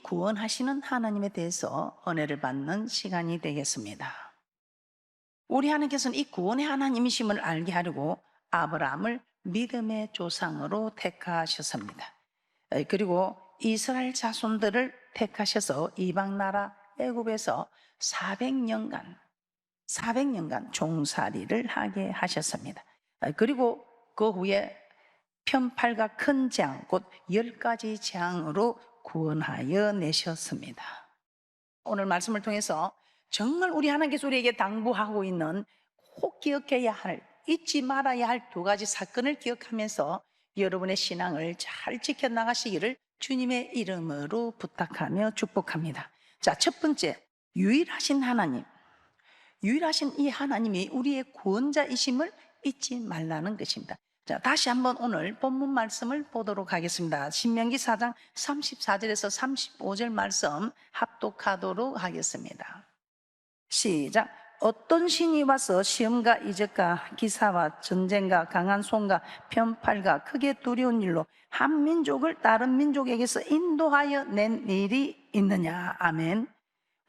구원하시는 하나님에 대해서 은혜를 받는 시간이 되겠습니다. 우리 하나님께서는 이 구원의 하나님이심을 알게 하려고 아브라함을 믿음의 조상으로 택하셨습니다. 그리고 이스라엘 자손들을 택하셔서 이방 나라 애굽에서 400년간 종살이를 하게 하셨습니다. 그리고 그 후에 편팔과 큰 재앙, 곧 10가지 재앙으로 구원하여 내셨습니다. 오늘 말씀을 통해서 정말 우리 하나님께서 우리에게 당부하고 있는 꼭 기억해야 할, 잊지 말아야 할 2가지 사건을 기억하면서 여러분의 신앙을 잘 지켜나가시기를 주님의 이름으로 부탁하며 축복합니다. 자, 첫 번째, 유일하신 하나님. 유일하신 이 하나님이 우리의 구원자이심을 잊지 말라는 것입니다. 자, 다시 한번 오늘 본문 말씀을 보도록 하겠습니다. 신명기 4장 34절에서 35절 말씀 합독하도록 하겠습니다. 시작. 어떤 신이 와서 시험과 이적과 기사와 전쟁과 강한 손과 편팔과 크게 두려운 일로 한 민족을 다른 민족에게서 인도하여 낸 일이 있느냐. 아멘.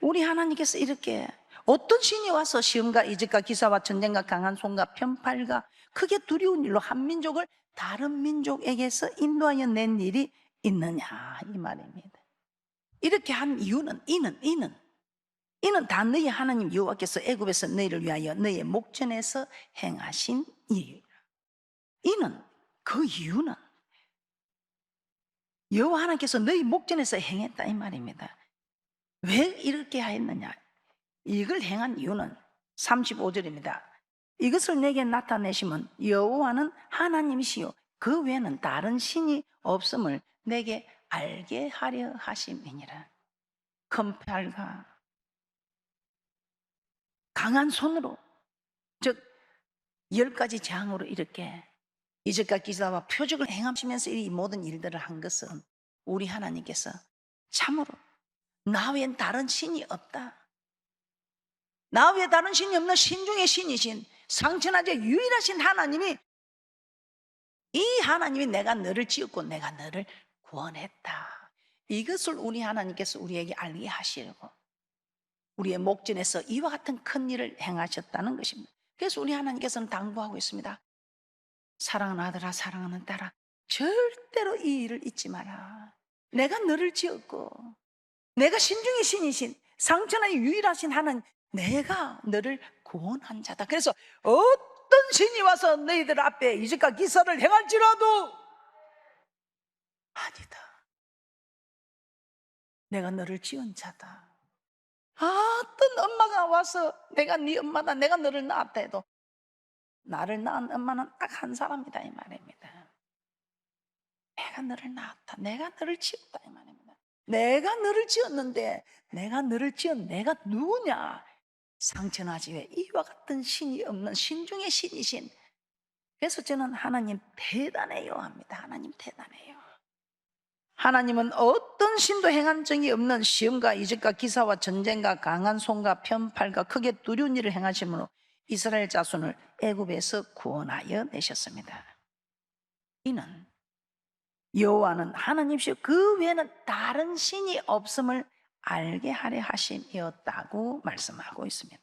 우리 하나님께서 이렇게 어떤 신이 와서 시험과 이적과 기사와 전쟁과 강한 손과 편팔과 크게 두려운 일로 한 민족을 다른 민족에게서 인도하여 낸 일이 있느냐, 이 말입니다. 이렇게 한 이유는 이는 다 너희 하나님 여호와께서 애굽에서 너희를 위하여 너희의 목전에서 행하신 일. 그 이유는 여호와 하나님께서 너희 목전에서 행했다, 이 말입니다. 왜 이렇게 했느냐? 이걸 행한 이유는 35절입니다. 이것을 내게 나타내시면 여호와는 하나님이시요 그 외에는 다른 신이 없음을 내게 알게 하려 하심이니라. 큰 팔과 강한 손으로, 즉 10가지 재앙으로 이렇게 이적과 기사와 표적을 행하시면서 이 모든 일들을 한 것은 우리 하나님께서 참으로 나 외엔 다른 신이 없다, 나 외에 다른 신이 없는 신중의 신이신 상천하제 유일하신 하나님이, 이 하나님이 내가 너를 지었고 내가 너를 구원했다, 이것을 우리 하나님께서 우리에게 알게 하시려고 우리의 목전에서 이와 같은 큰 일을 행하셨다는 것입니다. 그래서 우리 하나님께서는 당부하고 있습니다. 사랑하는 아들아, 사랑하는 딸아, 절대로 이 일을 잊지 마라. 내가 너를 지었고 내가 신중의 신이신 상천하의 유일하신 하나님, 내가 너를 구원한 자다. 그래서 어떤 신이 와서 너희들 앞에 이적과 기사를 행할지라도 아니다, 내가 너를 지은 자다. 어떤 엄마가 와서 내가 네 엄마다, 내가 너를 낳았다 해도 나를 낳은 엄마는 딱 한 사람이다, 이 말입니다. 내가 너를 낳았다, 내가 너를 지었다, 이 말입니다. 내가 너를 지었는데 내가 너를 지은 내가 누구냐? 상천하지 왜 이와 같은 신이 없는 신중의 신이신. 그래서 저는 하나님 대단해요 합니다. 하나님 대단해요. 하나님은 어떤 신도 행한 적이 없는 시험과 이적과 기사와 전쟁과 강한 손과 편팔과 크게 두려운 일을 행하심으로 이스라엘 자손을 애굽에서 구원하여 내셨습니다. 이는 여호와는 하나님이시요 그 외에는 다른 신이 없음을 알게 하려 하심이었다고 말씀하고 있습니다.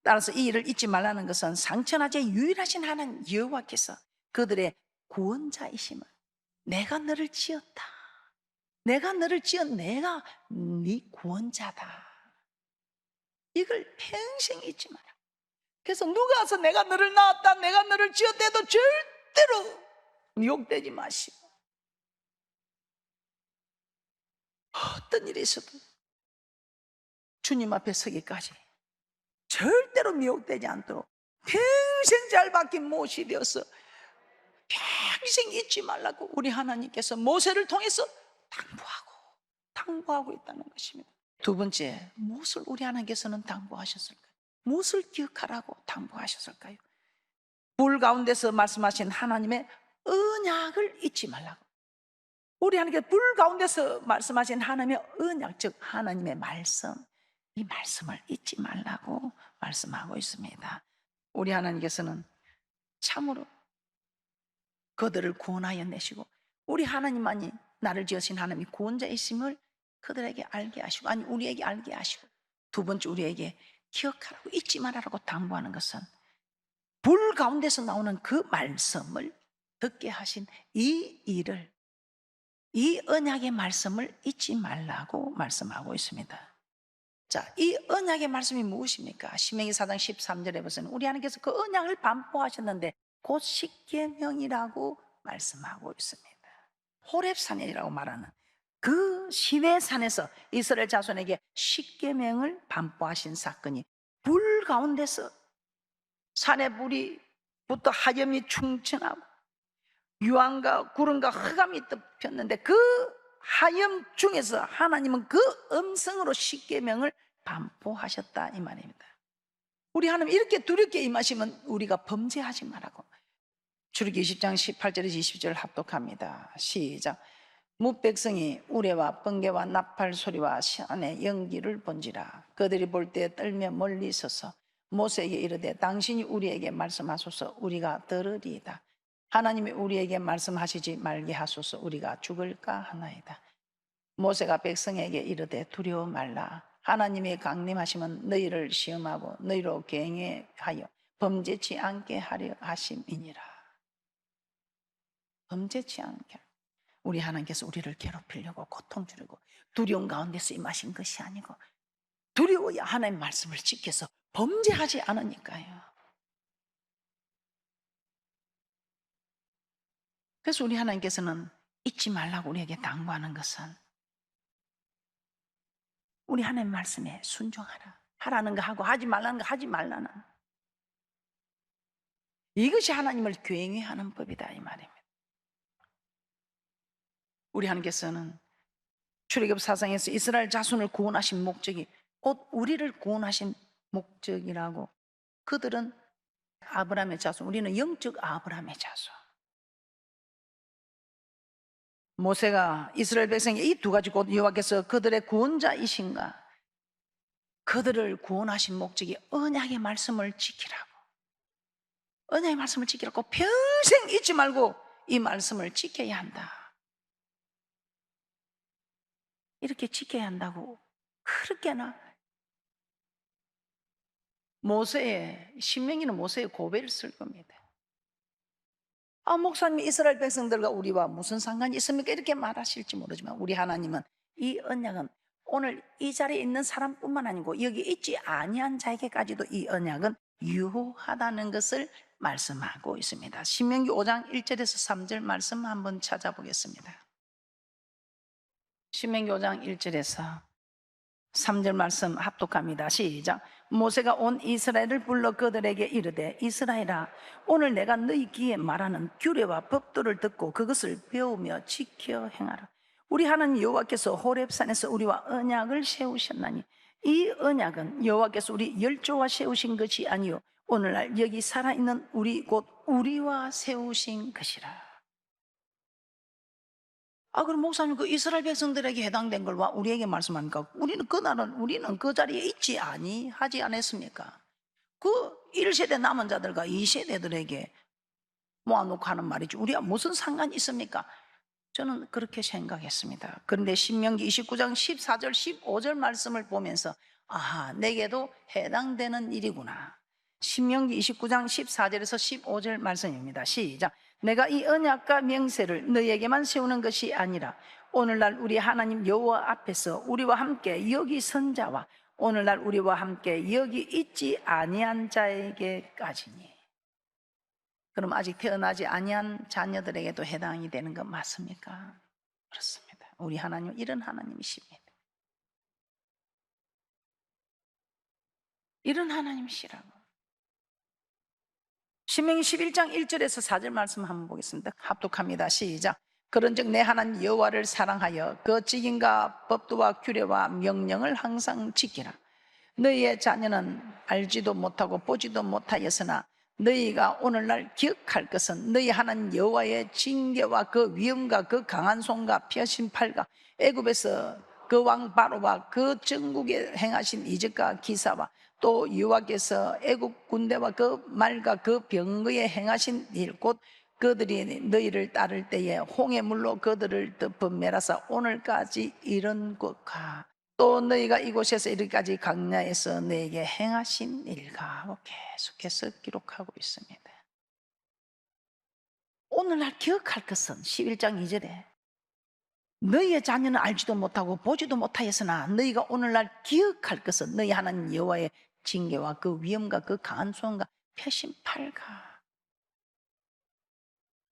따라서 이 일을 잊지 말라는 것은 상천하제 유일하신 하나님 여호와께서 그들의 구원자이심을, 내가 너를 지었다, 내가 너를 지은 내가 네 구원자다, 이걸 평생 잊지 마라. 그래서 누가 와서 내가 너를 낳았다, 내가 너를 지었다 해도 절대로 미혹되지 마시고, 어떤 일이 있어도 주님 앞에 서기까지 절대로 미혹되지 않도록 평생 잘 박힌 못이 되어서 평생 잊지 말라고 우리 하나님께서 모세를 통해서 당부하고 있다는 것입니다. 두 번째, 무엇을 우리 하나님께서는 당부하셨을까요? 무엇을 기억하라고 당부하셨을까요? 불 가운데서 말씀하신 하나님의 언약을 잊지 말라고. 우리 하나님께 불 가운데서 말씀하신 하나님의 언약, 즉 하나님의 말씀, 이 말씀을 잊지 말라고 말씀하고 있습니다. 우리 하나님께서는 참으로 그들을 구원하여 내시고 우리 하나님만이 나를 지으신 하나님이 구원자이심을 그들에게 알게 하시고, 아니 우리에게 알게 하시고, 두 번째 우리에게 기억하라고, 잊지 말아라고 당부하는 것은 불 가운데서 나오는 그 말씀을 듣게 하신 이 일을, 이 언약의 말씀을 잊지 말라고 말씀하고 있습니다. 자, 이 언약의 말씀이 무엇입니까? 신명기 4장 13절에 보면 우리 하나님께서 그 언약을 반포하셨는데 곧 십계명이라고 말씀하고 있습니다. 호렙산이라고 말하는 그 시내산에서 이스라엘 자손에게 십계명을 반포하신 사건이 불 가운데서 산의 불이부터 하염이 충천하고 유황과 구름과 흑암이 덮였는데 그 하염 중에서 하나님은 그 음성으로 십계명을 반포하셨다 이 말입니다. 우리 하나님 이렇게 두렵게 임하시면 우리가 범죄하지 말라고. 출애굽기 20장 18절에서 20절 합독합니다. 시작. 뭇백성이 우레와 번개와 나팔 소리와 시안의 연기를 본지라. 그들이 볼 때 떨며 멀리 서서 모세에게 이르되 당신이 우리에게 말씀하소서 우리가 들으리이다. 하나님이 우리에게 말씀하시지 말게 하소서 우리가 죽을까 하나이다. 모세가 백성에게 이르되 두려워 말라. 하나님이 강림하시면 너희를 시험하고 너희로 경외하여 범죄치 않게 하려 하심이니라. 범죄치 않게. 우리 하나님께서 우리를 괴롭히려고 고통 주려고 두려움 가운데서 임하신 것이 아니고 두려워야 하나님의 말씀을 지켜서 범죄하지 않으니까요. 그래서 우리 하나님께서는 잊지 말라고 우리에게 당부하는 것은 우리 하나님의 말씀에 순종하라. 하라는 거 하고 하지 말라는 거 하지 말라는, 이것이 하나님을 경외하는 법이다 이 말입니다. 우리 하나님께서는 출애굽 사상에서 이스라엘 자손을 구원하신 목적이 곧 우리를 구원하신 목적이라고. 그들은 아브라함의 자손, 우리는 영적 아브라함의 자손. 모세가 이스라엘 백성에게 이 두 가지 곧 여호와께서 그들의 구원자이신가, 그들을 구원하신 목적이 언약의 말씀을 지키라고, 언약의 말씀을 지키라고 평생 잊지 말고 이 말씀을 지켜야 한다, 이렇게 지켜야 한다고 그렇게나 모세의 신명기는 모세의 고백을 쓸 겁니다. 아, 목사님이 이스라엘 백성들과 우리와 무슨 상관이 있습니까? 이렇게 말하실지 모르지만 우리 하나님은 이 언약은 오늘 이 자리에 있는 사람뿐만 아니고 여기 있지 아니한 자에게까지도 이 언약은 유효하다는 것을 말씀하고 있습니다. 신명기 5장 1절에서 3절 말씀 한번 찾아보겠습니다. 신명기 5장 1절에서 3절 말씀 합독합니다. 시작. 모세가 온 이스라엘을 불러 그들에게 이르되 이스라엘아, 오늘 내가 너희 귀에 말하는 규례와 법도를 듣고 그것을 배우며 지켜 행하라. 우리 하나님 여호와께서 호렙산에서 우리와 언약을 세우셨나니 이 언약은 여호와께서 우리 열조와 세우신 것이 아니요 오늘날 여기 살아있는 우리 곧 우리와 세우신 것이라. 아, 그럼 목사님 그 이스라엘 백성들에게 해당된 걸 우리에게 말씀하니까 우리는 우리는 그 자리에 있지 하지 않았습니까? 그 1세대 남은 자들과 2세대들에게 모아놓고 하는 말이지 우리가 무슨 상관이 있습니까? 저는 그렇게 생각했습니다. 그런데 신명기 29장 14절 15절 말씀을 보면서 아하, 내게도 해당되는 일이구나. 신명기 29장 14절에서 15절 말씀입니다. 시작. 내가 이 언약과 명세를 너희에게만 세우는 것이 아니라 오늘날 우리 하나님 여호와 앞에서 우리와 함께 여기 선 자와 오늘날 우리와 함께 여기 있지 아니한 자에게까지니. 그럼 아직 태어나지 아니한 자녀들에게도 해당이 되는 건 맞습니까? 그렇습니다. 우리 하나님 이런 하나님이십니다. 이런 하나님이시라고. 신명기 11장 1절에서 4절 말씀 한번 보겠습니다. 합독합니다. 시작. 그런즉 내 하나님 여호와를 사랑하여 그 직임과 법도와 규례와 명령을 항상 지키라. 너희의 자녀는 알지도 못하고 보지도 못하였으나 너희가 오늘날 기억할 것은 너희 하나님 여호와의 징계와 그 위엄과 그 강한 손과 펴신 팔과 애굽에서 그 왕 바로와 그 전국에 행하신 이적과 기사와 또 여호와께서 애굽 군대와 그 말과 그 병거에 행하신 일 곧 그들이 너희를 따를 때에 홍해 물로 그들을 덮어 메라사 오늘까지 이런 곳과 또 너희가 이곳에서 이르기까지 광야에서 너에게 행하신 일과 하고 계속해서 기록하고 있습니다. 오늘날 기억할 것은 11장 2절에 너희의 자녀는 알지도 못하고 보지도 못하였으나 너희가 오늘날 기억할 것은 너희 하나님 여호와의 징계와 그 위엄과 그 강한 손과 표심팔가.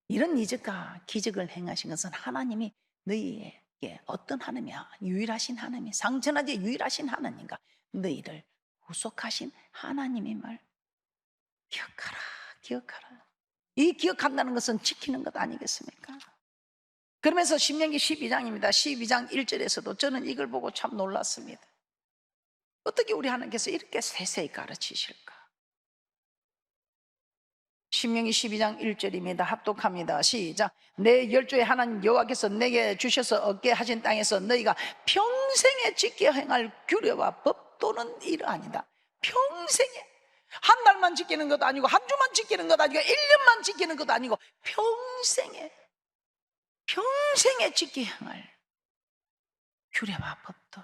이런 이적과 기적을 행하신 것은 하나님이 너희에게 어떤 하나님이야? 유일하신 하나님이, 상천하지 유일하신 하나님과 너희를 구속하신 하나님임을 기억하라, 기억하라. 이 기억한다는 것은 지키는 것 아니겠습니까? 그러면서 신명기 12장입니다 12장 1절에서도 저는 이걸 보고 참 놀랐습니다. 어떻게 우리 하나님께서 이렇게 세세히 가르치실까? 신명기 12장 1절입니다 합독합니다. 시작. 내 열조의 하나님 여호와께서 내게 주셔서 얻게 하신 땅에서 너희가 평생에 지켜 행할 규례와 법도는 이러하니다. 평생에, 한 달만 지키는 것도 아니고 한 주만 지키는 것도 아니고 1년만 지키는 것도 아니고 평생에 지켜 행할 규례와 법도.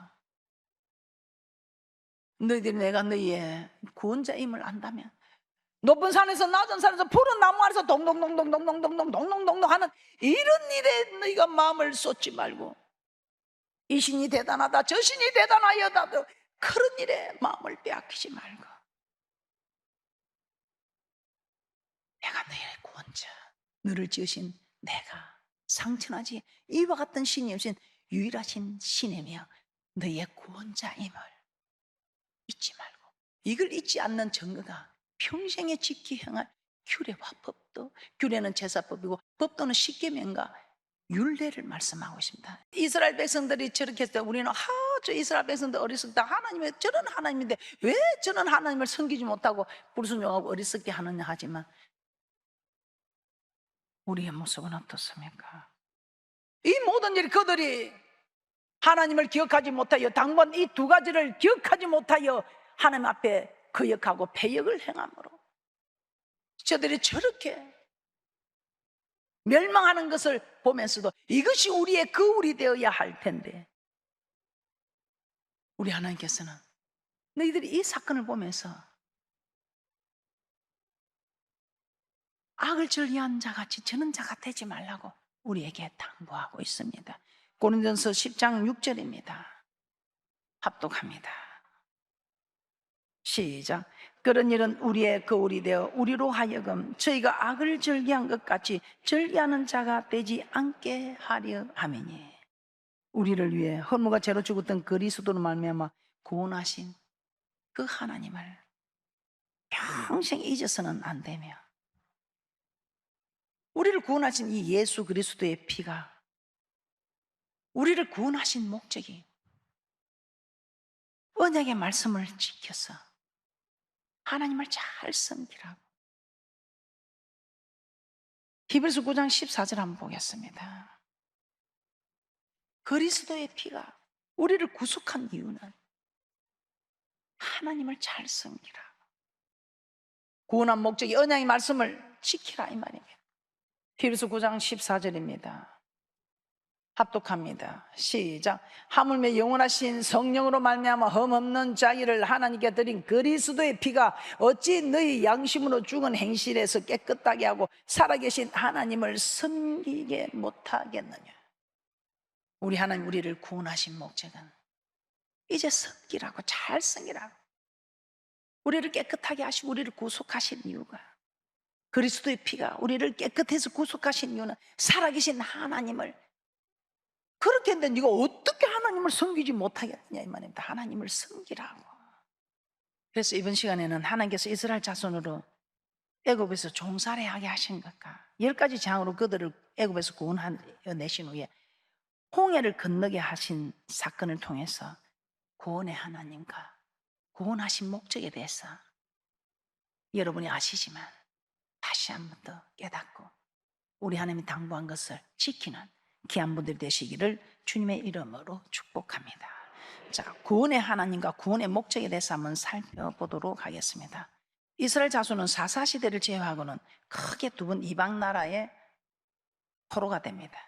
너희들이 내가 너희의 구원자임을 안다면 높은 산에서 낮은 산에서 푸른 나무 아래서 동동동동동동동동동동동 하는 이런 일에 너희가 마음을 쏟지 말고 이 신이 대단하다 저 신이 대단하여다 그런 일에 마음을 빼앗기지 말고 내가 너희의 구원자, 너를 지으신 내가 상천하지 이와 같은 신이 없인 유일하신 신이며 너희의 구원자임을 잊지 말고, 이걸 잊지 않는 증거가 평생에 지키 행할 규례와 법도. 규례는 제사법이고 법도는 십계명과 율례를 말씀하고 있습니다. 이스라엘 백성들이 저렇게 했을 때 우리는 저 이스라엘 백성들 어리석다, 하나님의 저런 하나님인데 왜 저런 하나님을 섬기지 못하고 불순종하고 어리석게 하느냐 하지만 우리의 모습은 어떻습니까? 이 모든 일, 그들이 하나님을 기억하지 못하여, 당번 이 두 가지를 기억하지 못하여 하나님 앞에 거역하고 패역을 행함으로 저들이 저렇게 멸망하는 것을 보면서도 이것이 우리의 거울이 되어야 할 텐데, 우리 하나님께서는 너희들이 이 사건을 보면서 악을 전리한 자같이 저는 자가 되지 말라고 우리에게 당부하고 있습니다. 고린도전서 10장 6절입니다 합독합니다. 시작. 그런 일은 우리의 거울이 되어 우리로 하여금 저희가 악을 절기한 것 같이 절기하는 자가 되지 않게 하려 함이니, 우리를 위해 허무가 죄로 죽었던 그리스도로 말미암아 구원하신 그 하나님을 평생 잊어서는 안 되며, 우리를 구원하신 이 예수 그리스도의 피가 우리를 구원하신 목적이 언약의 말씀을 지켜서 하나님을 잘 섬기라고. 히브리서 9장 14절 한번 보겠습니다. 그리스도의 피가 우리를 구속한 이유는 하나님을 잘 섬기라, 구원한 목적이 언약의 말씀을 지키라 이 말입니다. 히브리서 9장 14절입니다 합독합니다. 시작. 하물며 영원하신 성령으로 말미암아 흠없는 자기를 하나님께 드린 그리스도의 피가 어찌 너희 양심으로 죽은 행실에서 깨끗하게 하고 살아계신 하나님을 섬기게 못하겠느냐. 우리 하나님 우리를 구원하신 목적은 이제 섬기라고, 잘 섬기라고, 우리를 깨끗하게 하시고 우리를 구속하신 이유가, 그리스도의 피가 우리를 깨끗해서 구속하신 이유는 살아계신 하나님을, 그렇게 했는데 네가 어떻게 하나님을 섬기지 못하겠느냐 이 말입니다. 하나님을 섬기라고. 그래서 이번 시간에는 하나님께서 이스라엘 자손으로 애굽에서 종살이하게 하신 것과 10가지 재앙으로 그들을 애굽에서 구원해내신 후에 홍해를 건너게 하신 사건을 통해서 구원의 하나님과 구원하신 목적에 대해서 여러분이 아시지만 다시 한 번 더 깨닫고 우리 하나님이 당부한 것을 지키는 귀한 분들이 되시기를 주님의 이름으로 축복합니다. 자, 구원의 하나님과 구원의 목적에 대해서 한번 살펴보도록 하겠습니다. 이스라엘 자손은 사사시대를 제외하고는 크게 두 번 이방 나라의 포로가 됩니다.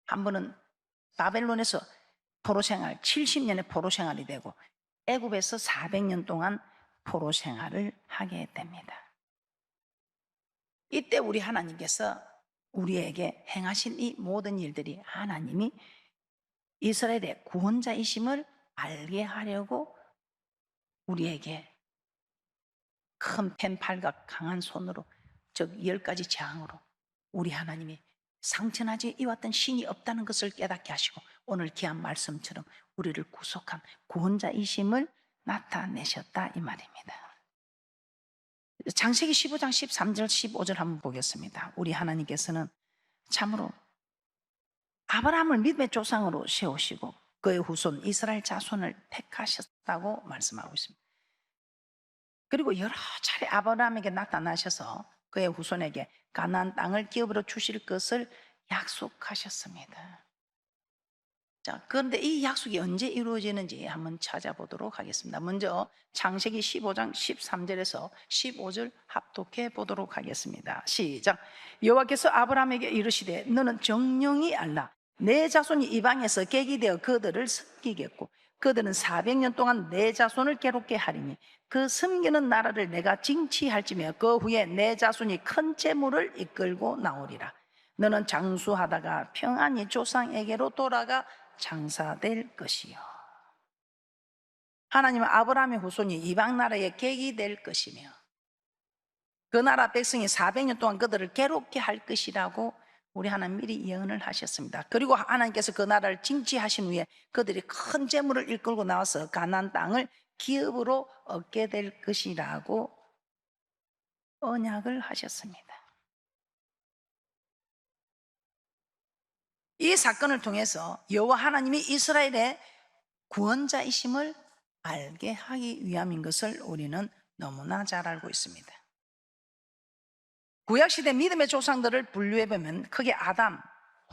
한 번은 바벨론에서 포로 생활 70년의 포로 생활이 되고, 애굽에서 400년 동안 포로 생활을 하게 됩니다. 이때 우리 하나님께서 우리에게 행하신 이 모든 일들이 하나님이 이스라엘의 구원자이심을 알게 하려고 우리에게 큰 펜팔과 강한 손으로, 즉 10가지 재앙으로 우리 하나님이 상천하지 이왔던 신이 없다는 것을 깨닫게 하시고, 오늘 귀한 말씀처럼 우리를 구속한 구원자이심을 나타내셨다 이 말입니다. 창세기 15장 13절 15절 한번 보겠습니다. 우리 하나님께서는 참으로 아브라함을 믿음의 조상으로 세우시고 그의 후손 이스라엘 자손을 택하셨다고 말씀하고 있습니다. 그리고 여러 차례 아브라함에게 나타나셔서 그의 후손에게 가나안 땅을 기업으로 주실 것을 약속하셨습니다. 자, 그런데 이 약속이 언제 이루어지는지 한번 찾아보도록 하겠습니다. 먼저 창세기 15장 13절에서 15절 합독해 보도록 하겠습니다. 시작. 여호와께서 아브라함에게 이르시되 너는 정령이 알라. 내 자손이 이방에서 객이 되어 그들을 섬기겠고 그들은 400년 동안 내 자손을 괴롭게 하리니 그 섬기는 나라를 내가 징치할지며 그 후에 내 자손이 큰 재물을 이끌고 나오리라. 너는 장수하다가 평안히 조상에게로 돌아가 장사될 것이요. 하나님은 아브라함의 후손이 이방 나라의 객이 될 것이며 그 나라 백성이 400년 동안 그들을 괴롭게 할 것이라고 우리 하나님 미리 예언을 하셨습니다. 그리고 하나님께서 그 나라를 징치하신 후에 그들이 큰 재물을 이끌고 나와서 가나안 땅을 기업으로 얻게 될 것이라고 언약을 하셨습니다. 이 사건을 통해서 여호와 하나님이 이스라엘의 구원자이심을 알게 하기 위함인 것을 우리는 너무나 잘 알고 있습니다. 구약시대 믿음의 조상들을 분류해보면 크게 아담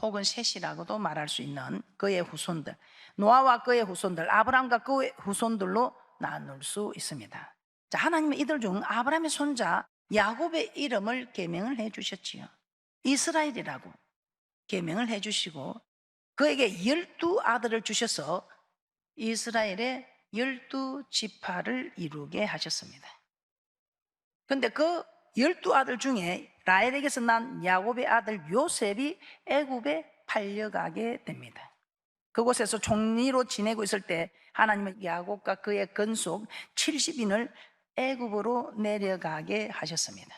혹은 셋이라고도 말할 수 있는 그의 후손들, 노아와 그의 후손들, 아브라함과 그의 후손들로 나눌 수 있습니다. 자, 하나님은 이들 중 아브라함의 손자 야곱의 이름을 계명을 해주셨지요. 이스라엘이라고 계명을 해주시고 그에게 12아들을 주셔서 이스라엘의 12지파를 이루게 하셨습니다. 그런데 그 12아들 중에 라헬에게서 난 야곱의 아들 요셉이 애굽에 팔려가게 됩니다. 그곳에서 총리로 지내고 있을 때 하나님은 야곱과 그의 건속 70인을 애굽으로 내려가게 하셨습니다.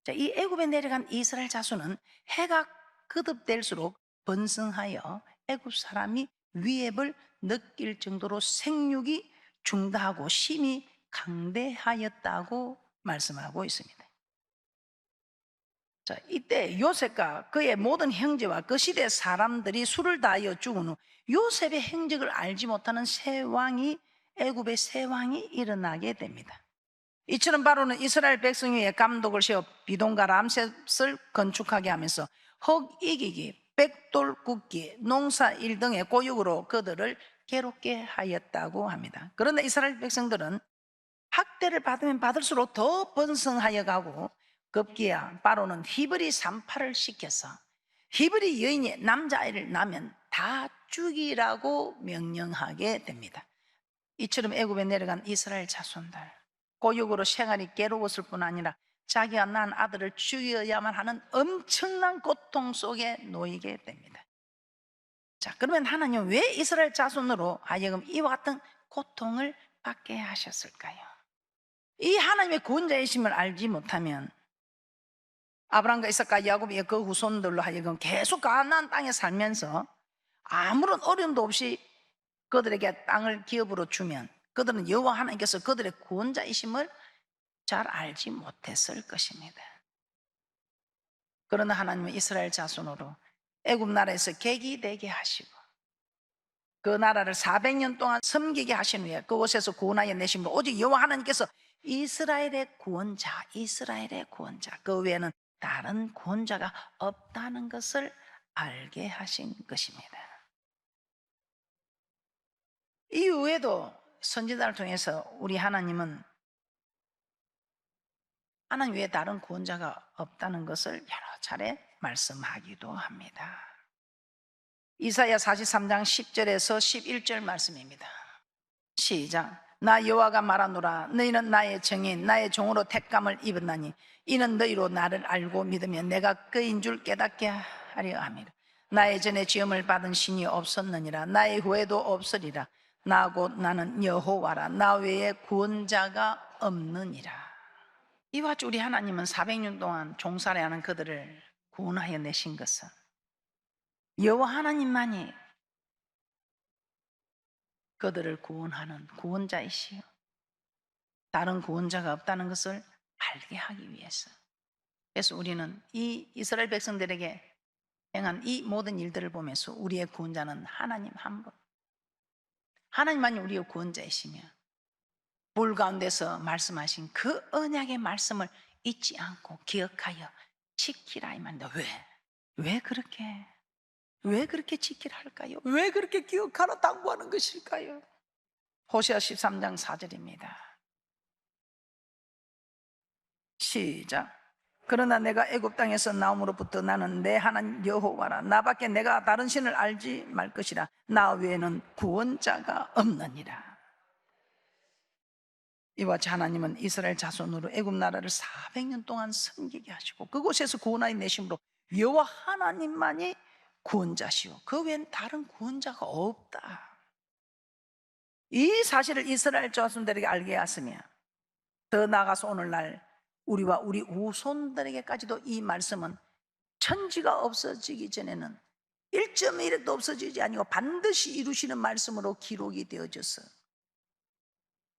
자, 이 애굽에 내려간 이스라엘 자손은 해가 거듭될수록 번성하여 애굽 사람이 위협을 느낄 정도로 생육이 중다하고 심히 강대하였다고 말씀하고 있습니다. 자, 이때 요셉과 그의 모든 형제와 그 시대 사람들이 술을 다하여 죽은 후 요셉의 행적을 알지 못하는 새 왕이, 애굽의 새 왕이 일어나게 됩니다. 이처럼 바로는 이스라엘 백성 위에 감독을 세워 비동과 람셋을 건축하게 하면서 헉이기기, 백돌 굽기, 농사일 등의 고육으로 그들을 괴롭게 하였다고 합니다. 그런데 이스라엘 백성들은 학대를 받으면 받을수록 더 번성하여 가고 급기야 바로는 히브리 산파를 시켜서 히브리 여인이 남자아이를 낳으면 다 죽이라고 명령하게 됩니다. 이처럼 애굽에 내려간 이스라엘 자손들, 고육으로 생활이 괴로웠을 뿐 아니라 자기가 낳은 아들을 죽여야만 하는 엄청난 고통 속에 놓이게 됩니다. 자, 그러면 하나님은 왜 이스라엘 자손으로 하여금 이와 같은 고통을 받게 하셨을까요? 이 하나님의 구원자이심을 알지 못하면 아브라함과 이삭과 야곱이 그 후손들로 하여금 계속 가나안 땅에 살면서 아무런 어려움도 없이 그들에게 땅을 기업으로 주면 그들은 여호와 하나님께서 그들의 구원자이심을 잘 알지 못했을 것입니다. 그러나 하나님은 이스라엘 자손으로 애굽 나라에서 객이 되게 하시고 그 나라를 400년 동안 섬기게 하신 후에 그곳에서 구원하여 내심으로 오직 여호와 하나님께서 이스라엘의 구원자, 이스라엘의 구원자, 그 외에는 다른 구원자가 없다는 것을 알게 하신 것입니다. 이후에도 선지자를 통해서 우리 하나님은 하나님 외에 다른 구원자가 없다는 것을 여러 차례 말씀하기도 합니다. 이사야 43장 10절에서 11절 말씀입니다. 시작. 나 여호와가 말하노라. 너희는 나의 정인 나의 종으로 택감을 입었나니 이는 너희로 나를 알고 믿으면 내가 그인 줄 깨닫게 하려 함이라. 나의 전에 지음을 받은 신이 없었느니라. 나의 후에도 없으리라. 나 곧 나는 여호와라. 나 외에 구원자가 없느니라. 이와 같이 우리 하나님은 400년 동안 종살이하는 그들을 구원하여 내신 것은 여호와 하나님만이 그들을 구원하는 구원자이시요 다른 구원자가 없다는 것을 알게 하기 위해서. 그래서 우리는 이 이스라엘 백성들에게 행한 이 모든 일들을 보면서 우리의 구원자는 하나님 한 분, 하나님만이 우리의 구원자이시며 불 가운데서 말씀하신 그 언약의 말씀을 잊지 않고 기억하여 지키라 이 말인데, 왜 그렇게 지키라 할까요? 왜 그렇게 기억하라 당부하는 것일까요? 호세아 13장 4절입니다. 시작. 그러나 내가 애굽 땅에서 나옴으로부터 나는 내 하나님 여호와라. 나밖에 내가 다른 신을 알지 말 것이라. 나 외에는 구원자가 없느니라. 이와 같이 하나님은 이스라엘 자손으로 애굽 나라를 400년 동안 섬기게 하시고 그곳에서 구원하여 내심으로 여호와 하나님만이 구원자시오 그 외엔 다른 구원자가 없다. 이 사실을 이스라엘 자손들에게 알게 하시며 더 나아가서 오늘날 우리와 우리 후손들에게까지도 이 말씀은 천지가 없어지기 전에는 1.1도 없어지지 아니고 반드시 이루시는 말씀으로 기록이 되어져서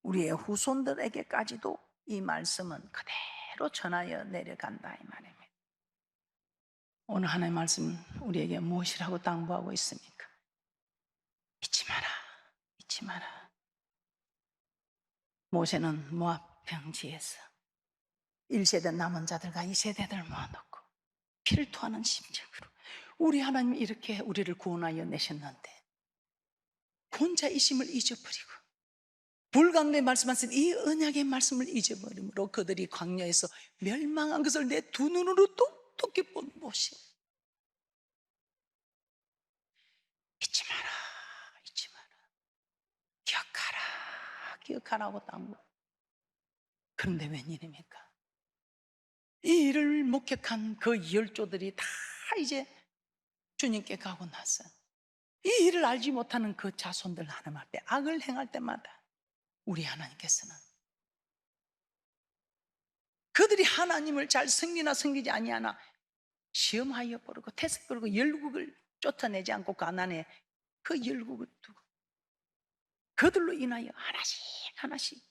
우리의 후손들에게까지도 이 말씀은 그대로 전하여 내려간다 이 말입니다. 오늘 하나님의 말씀 우리에게 무엇이라고 당부하고 있습니까? 잊지 마라. 모세는 모압 평지에서 1세대 남은 자들과 2세대들 모아놓고 피를 토하는 심정으로 우리 하나님이 이렇게 우리를 구원하여 내셨는데 구원자이심을 잊어버리고 불 가운데 말씀하신 이 언약의 말씀을 잊어버림으로 그들이 광야에서 멸망한 것을 내 두 눈으로 똑똑히 본 모세. 잊지 마라. 기억하라고 당부. 그런데 웬일입니까? 이 일을 목격한 그 열조들이 다 이제 주님께 가고 나서 이 일을 알지 못하는 그 자손들 하나님 앞에 악을 행할 때마다 우리 하나님께서는 그들이 하나님을 잘 섬기나 섬기지 아니하나 시험하여 버리고 테스트 버리고 열국을 쫓아내지 않고 가난에 그 열국을 두고 그들로 인하여 하나씩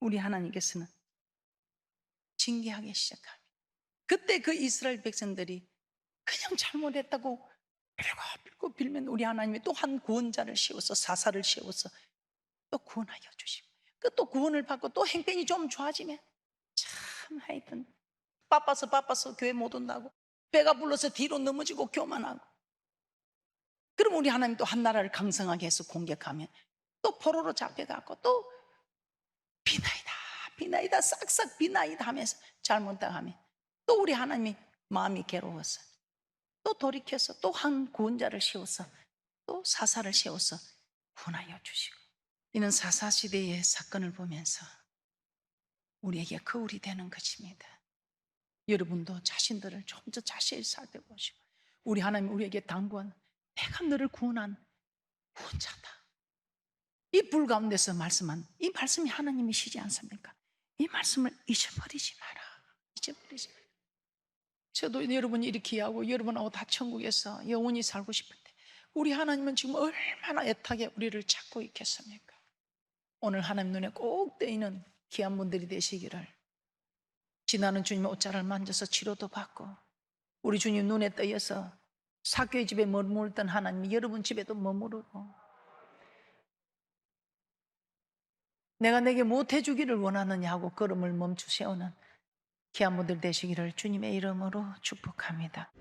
우리 하나님께서는 징계하기 시작합니다. 그때 그 이스라엘 백성들이 그냥 잘못했다고 빌고 빌면 우리 하나님이 또 한 구원자를 세워서 사사를 세워서 또 구원하여 주시고 또 구원을 받고 또 행편이 좀 좋아지면 참 하여튼 바빠서 교회 못 온다고 배가 불러서 뒤로 넘어지고 교만하고 그럼 우리 하나님 또 한 나라를 강성하게 해서 공격하면 또 포로로 잡혀가고 또 비나이다 싹싹 비나이다 하면서 잘못당하면 또 우리 하나님이 마음이 괴로워서 또 돌이켜서 또 한 구원자를 세워서 또 사사를 세워서 구원하여 주시고 이는 사사시대의 사건을 보면서 우리에게 거울이 되는 것입니다. 여러분도 자신들을 좀 더 자세히 살펴보시고 우리 하나님 우리에게 당부한 내가 너를 구원한 구원자다. 이 불 가운데서 말씀한 이 말씀이 하나님이시지 않습니까? 이 말씀을 잊어버리지 마라. 저도 여러분이 이렇게 하고 여러분하고 다 천국에서 영원히 살고 싶은데 우리 하나님은 지금 얼마나 애타게 우리를 찾고 있겠습니까? 오늘 하나님 눈에 꼭 떼이는 귀한 분들이 되시기를 지나는 주님의 옷자를 만져서 치료도 받고 우리 주님 눈에 떼여서 사교의 집에 머물던 하나님이 여러분 집에도 머무르고 내가 내게 못해주기를 원하느냐 하고 걸음을 멈추 세우는 귀한 분들 되시기를 주님의 이름으로 축복합니다.